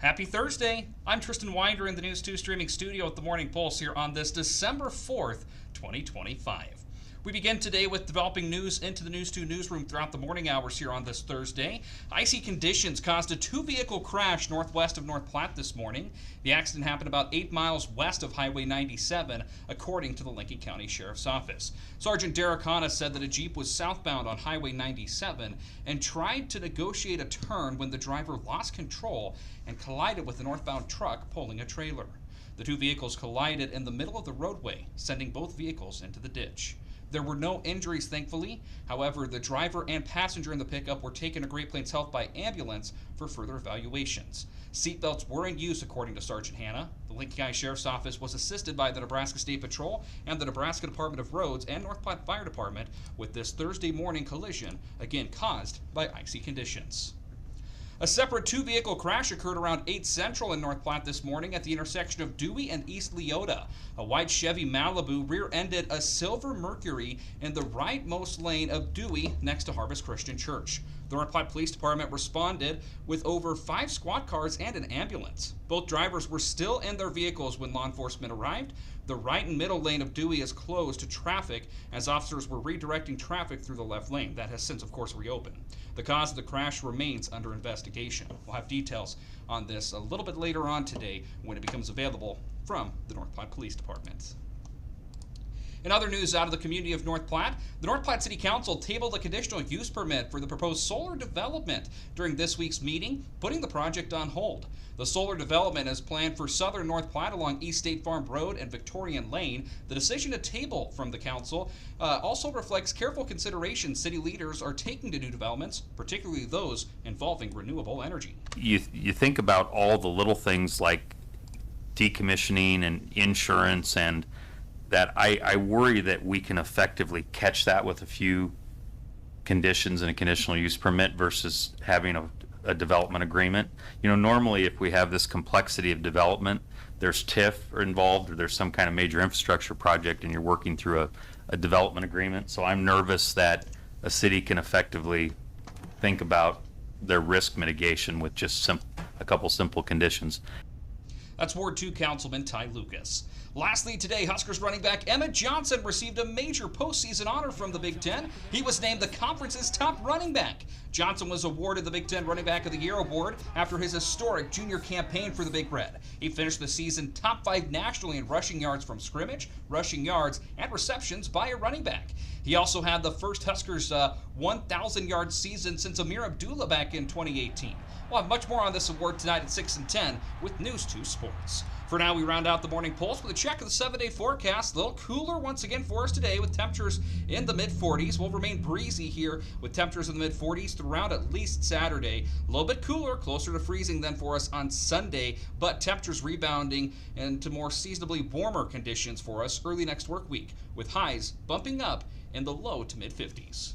Happy Thursday. I'm Tristan Winder in the News 2 streaming studio at the Morning Pulse here on this December 4th, 2025. We begin today with developing news into the News 2 newsroom throughout the morning hours here on this Thursday. Icy conditions caused a two-vehicle crash northwest of North Platte this morning. The accident happened about 8 miles west of Highway 97, according to the Lincoln County Sheriff's Office. Sergeant Derek Hanna said that a Jeep was southbound on Highway 97 and tried to negotiate a turn when the driver lost control and collided with a northbound truck pulling a trailer. The two vehicles collided in the middle of the roadway, sending both vehicles into the ditch. There were no injuries, thankfully. However, the driver and passenger in the pickup were taken to Great Plains Health by ambulance for further evaluations. Seatbelts were in use, according to Sergeant Hanna. The Lincoln County Sheriff's Office was assisted by the Nebraska State Patrol and the Nebraska Department of Roads and North Platte Fire Department with this Thursday morning collision, again caused by icy conditions. A separate two-vehicle crash occurred around 8 Central in North Platte this morning at the intersection of Dewey and East Leota. A white Chevy Malibu rear-ended a silver Mercury in the rightmost lane of Dewey next to Harvest Christian Church. The North Platte Police Department responded with over 5 squad cars and an ambulance. Both drivers were still in their vehicles when law enforcement arrived. The right and middle lane of Dewey is closed to traffic as officers were redirecting traffic through the left lane. That has since, of course, reopened. The cause of the crash remains under investigation. We'll have details on this a little bit later on today when it becomes available from the North Platte Police Department. In other news out of the community of North Platte, the North Platte City Council tabled a conditional use permit for the proposed solar development during this week's meeting, putting the project on hold. The solar development is planned for southern North Platte along East State Farm Road and Victorian Lane. The decision to table from the council also reflects careful consideration city leaders are taking to new developments, particularly those involving renewable energy. You think about all the little things like decommissioning and insurance, and that I worry that we can effectively catch that with a few conditions and a conditional use permit versus having a development agreement. You know, normally if we have this complexity of development, there's TIF involved or there's some kind of major infrastructure project and you're working through a development agreement. So I'm nervous that a city can effectively think about their risk mitigation with just a couple simple conditions. That's Ward 2 Councilman Ty Lucas. Lastly today, Huskers running back Emmett Johnson received a major postseason honor from the Big Ten. He was named the conference's top running back. Johnson was awarded the Big Ten Running Back of the Year award after his historic junior campaign for the Big Red. He finished the season top 5 nationally in rushing yards from scrimmage, rushing yards, and receptions by a running back. He also had the first Huskers 1,000-yard season since Amir Abdullah back in 2018. We'll have much more on this award tonight at 6 and 10 with News 2 Sports. For now, we round out the Morning Pulse with a check of the 7-day forecast. A little cooler once again for us today with temperatures in the mid-40s. We'll remain breezy here with temperatures in the mid-40s throughout at least Saturday. A little bit cooler, closer to freezing than for us on Sunday, but temperatures rebounding into more seasonably warmer conditions for us early next work week, with highs bumping up in the low to mid-50s.